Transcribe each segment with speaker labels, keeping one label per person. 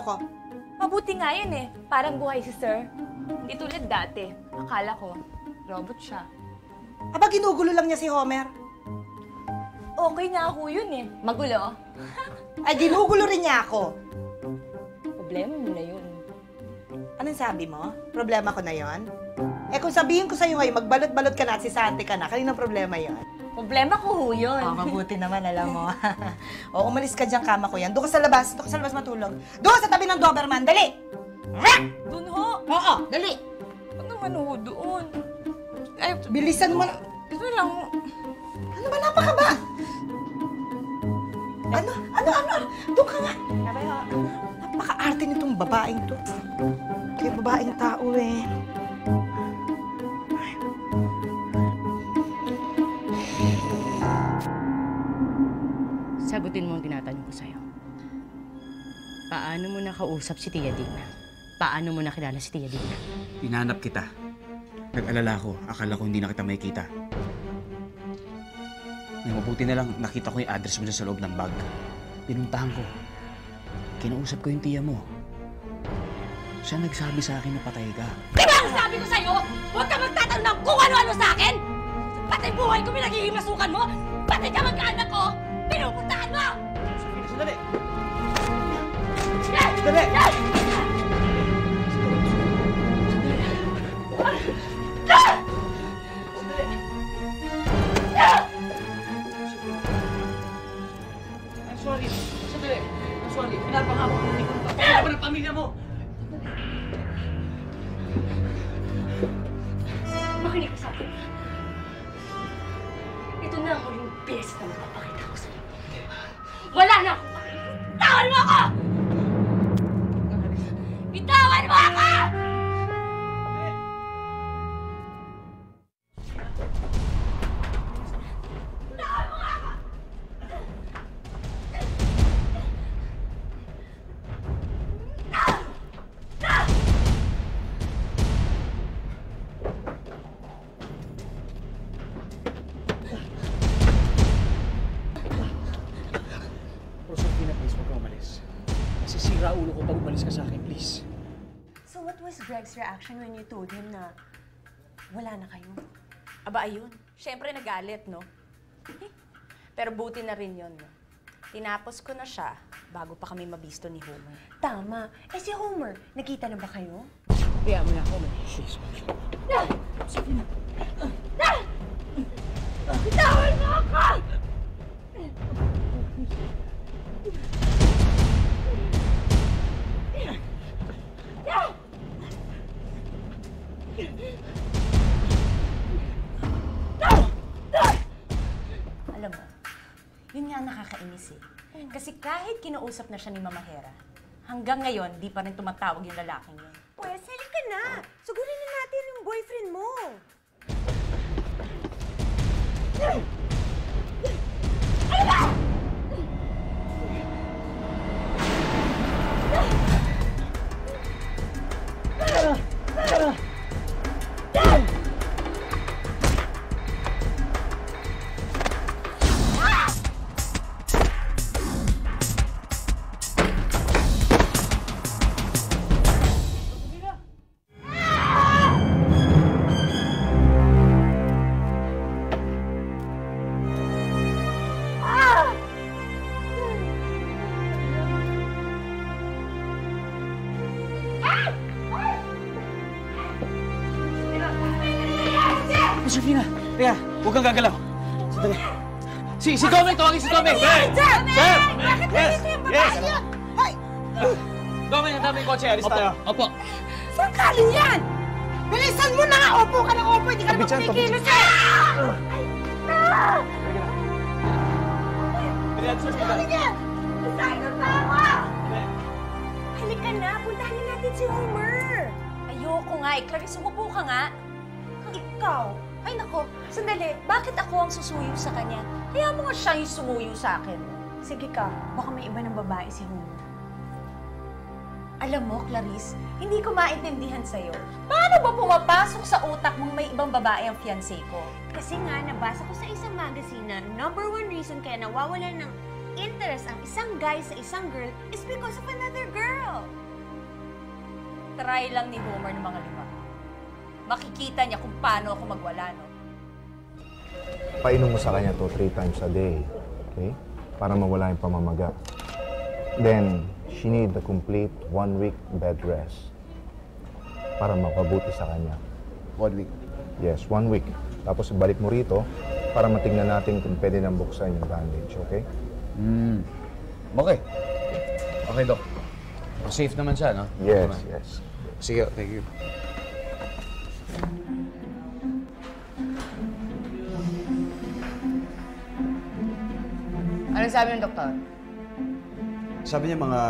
Speaker 1: ko.
Speaker 2: Mabuti nga yan eh. Parang buhay si Sir. Hindi tulad dati. Akala ko, robot siya.
Speaker 1: Aba, ginugulo lang niya si Homer.
Speaker 2: Okay nga ako yun eh. Magulo.
Speaker 1: Ay, ginugulo rin niya ako.
Speaker 2: Problema mo na yun.
Speaker 1: Anong sabi mo? Problema ko na yon? Eh kung sabihin ko sa'yo ngayon, magbalot-balot ka na at sisante ka na, kaninong problema yon?
Speaker 2: Problema ko ho yun.
Speaker 1: Oh, mabuti naman, alam mo. O, umalis ka dyan, kama ko yan. Doon ka sa labas. Doon ka sa labas matulog. Doon sa tabi ng Doberman. Dali!
Speaker 2: Doon ho.
Speaker 1: Oo, dali!
Speaker 2: Ano naman ho doon? Ay,
Speaker 1: Bilisan mo na.
Speaker 2: ito lang.
Speaker 1: Ano ba, napakaba? Ano? Doon ka nga. Napaka-arte nitong babaeng to. Kaya babaeng tao eh.
Speaker 3: Sagutin mo ang tinatanong ko sa'yo. Paano mo nakausap si Tia Digna? Paano mo nakilala si Tia Digna?
Speaker 4: Hinahanap kita. Nag-alala ko. Akala ko hindi na kita makikita. Ngayon, mabuti na lang nakita ko yung address mo sa loob ng bag. Pinuntahan ko. Kinausap ko yung tiya mo. Siya nagsabi sa akin na patay ka.
Speaker 3: Di ba ang sabi ko sa'yo? Huwag ka magtatanong ng kung ano-ano sa akin! Pati buhay ko pinaghihimasukan mo! Pati ka magkaanak ko! Pinupuntahan mo!
Speaker 4: Sandali!
Speaker 3: Sandali!
Speaker 4: I'm sorry. Sandali. I'm sorry. Pinapangako. Hindi ko napapagod ng pamilya mo.
Speaker 3: Makinig ka sa akin. Ito na ang huling beses na magpapakita ko sa'yo. Wala na akong pakinig. Bitawan mo ako! Bitawan mo ako!
Speaker 4: Rosofina, please, huwag kang umalis. Nasisira ulo ko pag umalis ka sa akin, please.
Speaker 5: So what was Greg's reaction when you told him na wala na kayo?
Speaker 2: Aba, ayun. Siyempre nagalit, no? Pero buti na rin yun, no? Tinapos ko na siya bago pa kami mabisto ni Homer.
Speaker 5: Tama. Eh si Homer, nakita na ba kayo?
Speaker 4: Kaya mo na ako, man. Please.
Speaker 3: Bitawan mo ako!
Speaker 5: Alam mo, yun nga nakakainis eh. Kasi kahit kinausap na siya ni Mama Hera, hanggang ngayon, di pa rin tumatawag yung lalaking yun.
Speaker 6: Pwes, halika na. Sugurin na natin yung boyfriend mo.
Speaker 4: Josefina! Kaya, huwag kang gagalaw. Sandali. Si Tommy! Tawagin si Tommy! Sir! Sir!
Speaker 6: Bakit
Speaker 4: Yes! Yes!
Speaker 6: Ay!
Speaker 4: Tommy, nandami yung kotse. Alis tayo. Opo.
Speaker 6: Saan galing yan? Bilisan mo na nga! Opo ka ng opo! Hindi ka naman kumikilos eh! Halika! Basahin ang tawa! Halika na! Puntahan na natin si Homer!
Speaker 2: Ayoko nga eh. Clarice, umupo ka nga.
Speaker 6: Ikaw!
Speaker 2: Ay nako, sandali. Bakit ako ang susuyo sa kanya? Kaya mo nga siya yung sumuyo sa akin.
Speaker 5: Sige ka, baka may iba ng babae si Homer.
Speaker 2: Alam mo, Clarice, hindi ko maintindihan sa'yo. Paano ba pumapasok sa utak mong may ibang babae ang fiancé ko?
Speaker 6: Kasi nga, nabasa ko sa isang magazine na #1 reason kaya nawawalan ng nag-interest ang isang guy sa isang girl is because of another girl.
Speaker 5: Try lang ni Homer ng mga 5. Makikita niya kung paano ako magwala, no?
Speaker 7: Painom mo sa kanya to 3 times a day, okay? Para mawala yung pamamaga. Then, she need a complete 1 week bed rest para mapabuti sa kanya.
Speaker 4: 1 week.
Speaker 7: Yes, 1 week. Tapos balik mo rito para matingnan natin kung pwede nang buksan yung bandage, okay?
Speaker 4: Okay. Okay, Dok. Safe naman siya, no?
Speaker 7: Yes, yes.
Speaker 4: Sige, thank you.
Speaker 5: Anong sabi ng doktor?
Speaker 4: Sabi niya mga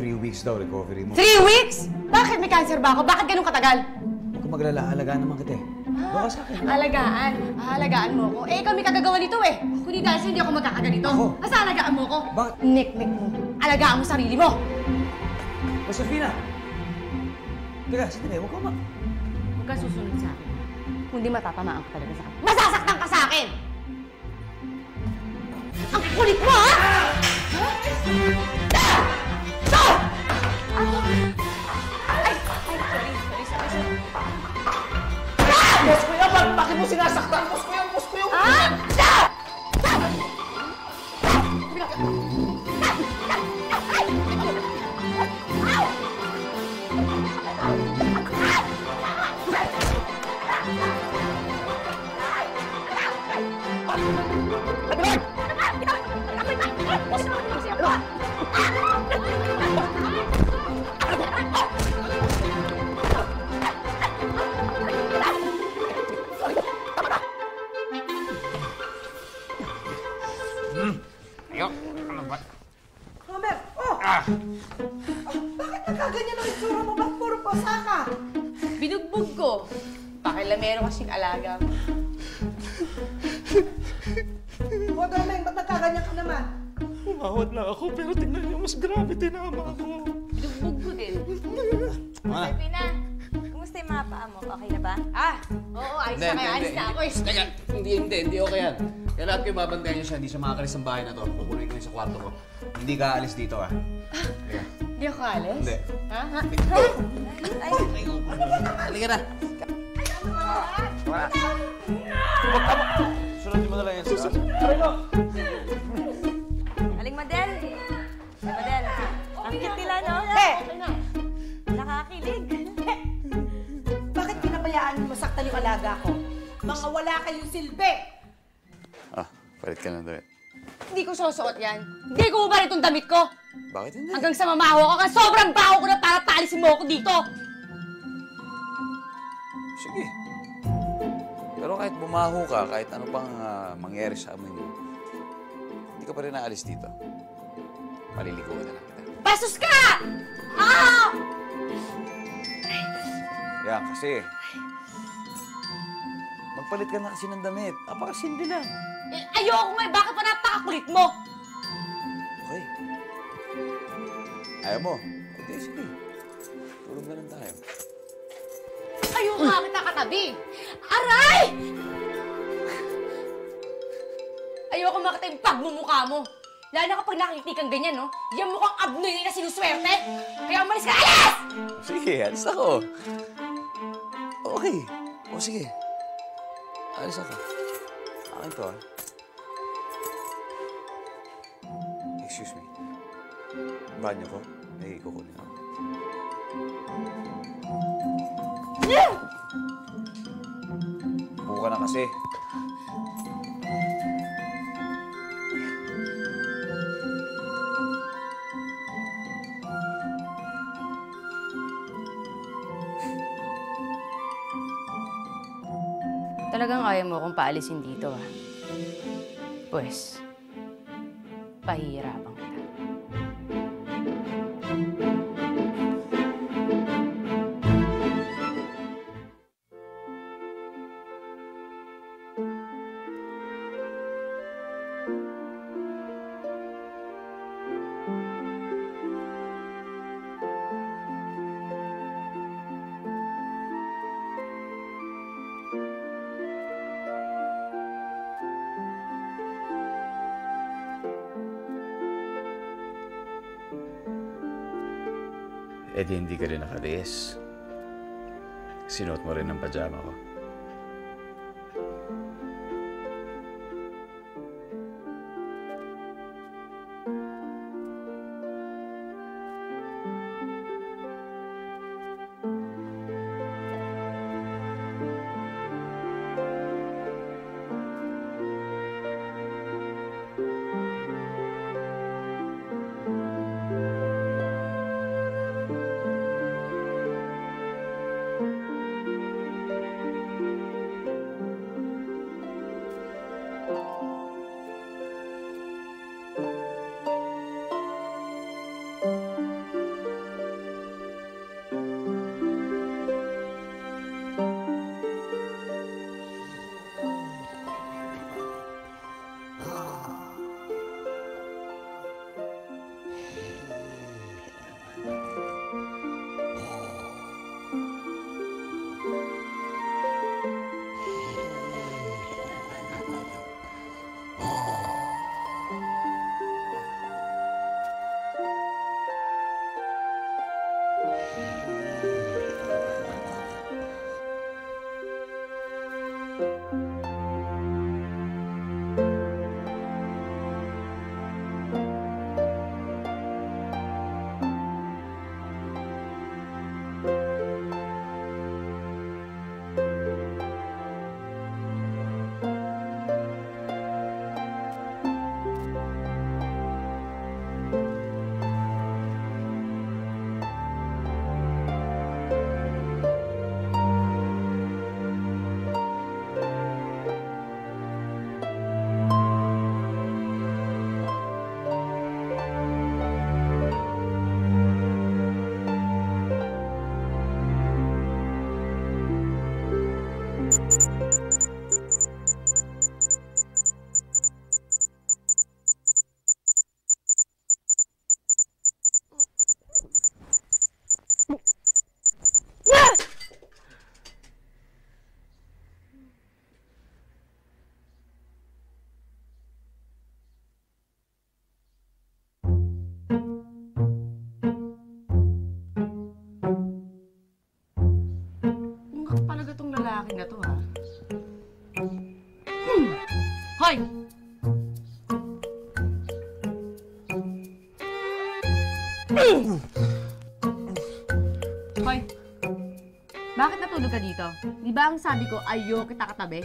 Speaker 4: 3 weeks daw recovery mo.
Speaker 5: 3 weeks? Bakit? May cancer ba ako? Bakit ganun katagal?
Speaker 4: Huwag kang maglala, alagaan naman kita eh. Doon ka sa akin.
Speaker 5: Alagaan. Alagaan mo ako. Eh, ikaw may kagagawa nito eh. Kung di dahil sa'yo, hindi ako magkakaganito.
Speaker 4: Ako?
Speaker 5: Basta alagaan mo ako.
Speaker 4: Bakit?
Speaker 5: Nik-nik mo. Alagaan mo sarili mo.
Speaker 4: Josefina! Teka, sandali, huwag ka
Speaker 5: Huwag ka susunod sa akin. Kundi matatamaan ka talaga sa akin. Masasaktan ka sa akin! Ang kulit mo, ha?
Speaker 4: Boss ko yan! Bakit mo sinasaktan? Boss ko yan! Boss ko yan!
Speaker 1: Homer! Oh! Bakit nagkaganyan ang itsura mo? Ba't puro pasa ka?
Speaker 5: Binugbog ko. Pakilamero kasing alaga mo.
Speaker 1: Homer, ba't nagkaganyan ka naman?
Speaker 8: Umawat lang ako, pero tingnan niyo, mas grabe tinama ako.
Speaker 5: Binugbog ko din.
Speaker 2: Pina, kumusta yung mga paa mo? Okay na ba?
Speaker 5: Oo, ayos na kaya. Alis na ako eh.
Speaker 4: Teka, hindi okay yan. Kaya lahat kayo babantayan niyo siya, hindi siya makakalis ng bahay na to. Kukunin ko yun sa kwarto ko. Hindi ka aalis dito, ha? Teka.
Speaker 5: Hindi ako alis?
Speaker 4: Hindi.
Speaker 5: Ha?
Speaker 4: Halika na. Wala. Sunod mo na lang yan sa
Speaker 2: Aling Madel. Madel, ang cute nila, no? Nakakilig.
Speaker 1: Bakit pinabayaan mo masaktan yung alaga ko? Mga wala kayong silbi!
Speaker 4: Palit ka na doon.
Speaker 5: Hindi ko susuot yan. Hindi ko ba itong damit ko?
Speaker 4: Bakit hindi?
Speaker 5: Hanggang sa mamaho ako, kasi sobrang baho ko na para palisin mo ako dito.
Speaker 9: Sige. Pero kahit bumaho ka, kahit ano pang mangyari sa amin mo, hindi ka pa rin naalis dito. Malilikuan na lang kita.
Speaker 5: Bastos ka! Ah!
Speaker 9: Yan, kasi magpalit ka na kasi ng damit. Apakasimple lang.
Speaker 5: Eh, ayoko nga, bakit pa napakakulit mo?
Speaker 9: Okay. Ayaw mo? Okay, sige. Tulog na lang tayo.
Speaker 5: Ayoko nga kita katabi. Aray! Ayoko makita yung pagmumukha mo. Lalo na kapag nakikita kang ganyan, no? Yan mukhang abnoy na sinuswerte. Kaya umalis ka, alis!
Speaker 9: Sige, alis ako. Okay. O sige. Alis ako. Akin to, Excuse me. Banyo ko? May kukunin ako. Buka na kasi.
Speaker 5: Talagang ayaw mo akong paalisin dito, ha? Pues, pahihirapan kita.
Speaker 9: Eh di hindi ka rin nakatiis. Sinuot mo rin ang pajama ko.
Speaker 3: Lalaki na to, ha? Hoy! Hoy! Bakit natulog ka dito? Di ba ang sabi ko, ayaw kita katabi?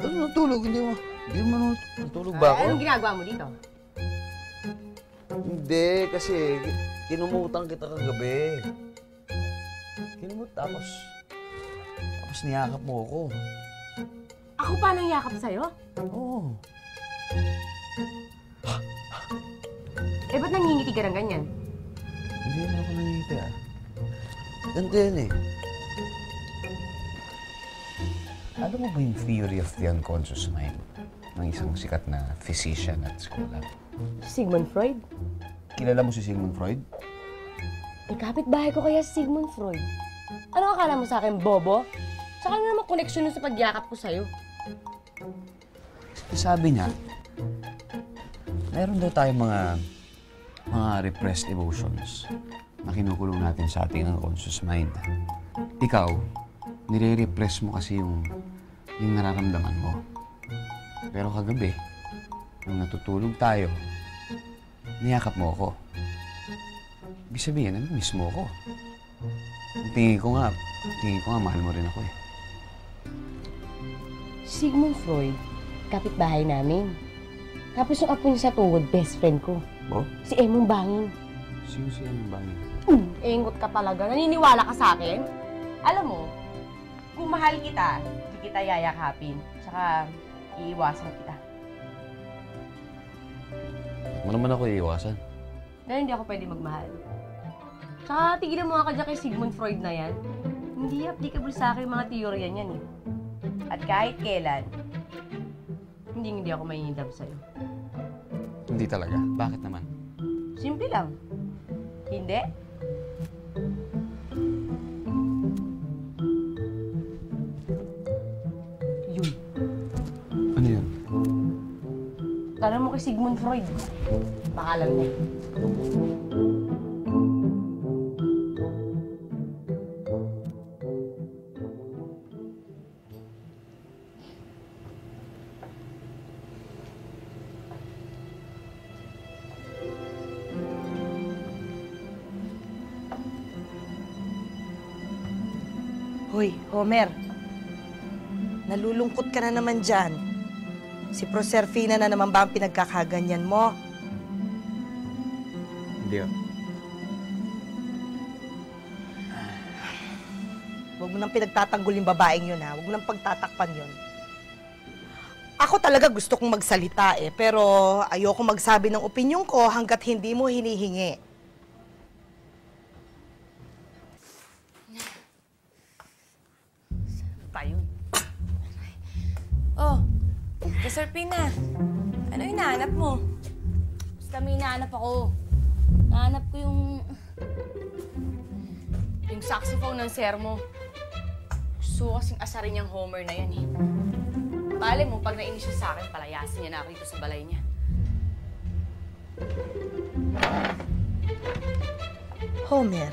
Speaker 9: Ano natulog? Hindi mo natulog ba ako?
Speaker 3: Anong ginagawa mo dito?
Speaker 9: Hindi, kasi kinumutan kita kagabi. Tapos niyakap mo ako.
Speaker 3: Ako pa nang yakap sa'yo?
Speaker 9: Oo.
Speaker 3: Eh, ba't nangingiti ka ng ganyan?
Speaker 9: Hindi naman ako nangingiti, ah. Ganito yan, eh. Alam mo ba yung theory of the unconscious mind ng isang sikat na physician at scholar?
Speaker 3: Sigmund Freud?
Speaker 9: Kilala mo si Sigmund Freud?
Speaker 3: Eh, kapitbahay ko kaya si Sigmund Freud. Ano akala mo sa akin, bobo? Saka ano naman koneksyon sa pagyakap ko sa'yo?
Speaker 9: Sabi niya, meron daw tayong mga repressed emotions na kinukulong natin sa ating unconscious mind. Ikaw, nire-repress mo kasi yung nararamdaman mo. Pero kagabi, nung natutulog tayo, niyakap mo ako. Ibig sabihin, miss mo ako. Tingin ko nga, mahal mo rin ako eh.
Speaker 3: Sigmund Freud, kapitbahay namin. Tapos yung apo niya sa tuhod, best friend ko.
Speaker 9: Oh?
Speaker 3: Si Emong Bangin.
Speaker 9: Sino si Emong Bangin?
Speaker 3: Engot ka talaga. Naniniwala ka sa akin? Alam mo, kung mahal kita, hindi kita yayakapin. Tsaka, iiwasan kita.
Speaker 9: Mo naman ako iiwasan.
Speaker 3: Dahil hindi ako pwede magmahal. Tsaka, tigilan mo nga ka dyan kay Sigmund Freud na yan. Hindi applicable sa akin yung mga teorya niyan eh. At kahit kailan, hindi ako mainindab sa'yo.
Speaker 9: Hindi talaga. Bakit naman?
Speaker 3: Simple lang. Hindi. Yun.
Speaker 9: Ano yun?
Speaker 3: Tanong mo kay Sigmund Freud. Baka alam niya.
Speaker 1: Hoy, Homer. Nalulungkot ka na naman dyan. Si Proserpina na naman ba ang pinagkakaganyan mo?
Speaker 4: Hindi ah.
Speaker 1: Huwag mo nang pinagtatanggol yung babaeng yun, ha? Huwag mo nang pagtatakpan yun. Ako talaga gusto kong magsalita pero ayoko magsabi ng opinyon ko hanggat hindi mo hinihingi.
Speaker 2: Tayo. Oh, Proserpina. Ano hinahanap mo?
Speaker 3: Basta may hinahanap ako. Nahanap ko yung saxophone ng sermo. Gusto kasing asarin niyang Homer na yan eh. Bale mo, pag nainis siya sa akin, palayasin niya na ako dito sa balay niya.
Speaker 1: Homer,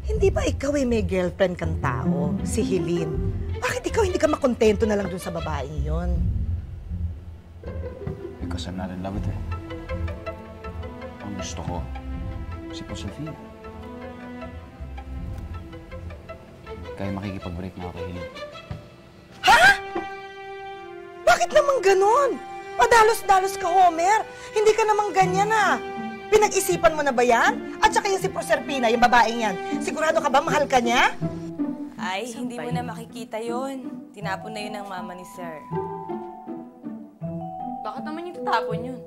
Speaker 1: hindi ba ikaw may girlfriend kang tao, si Helene? Bakit ikaw hindi ka makontento na lang dun sa babaeng yon?
Speaker 4: Because I'm not in love with her. Ang gusto ko, si Proserpina. Kaya makikipag-break na ako kay Helene.
Speaker 1: Bakit naman ganon? Padalos-dalos ka, Homer. Hindi ka naman ganyan, Pinag-isipan mo na ba yan? At saka yung si Proserpina, yung babaeng yan. Sigurado ka ba mahal ka niya?
Speaker 2: Ay, hindi mo na makikita yon. Tinapon na yun ng mama ni Sir.
Speaker 3: Bakit naman yung tatapon yun?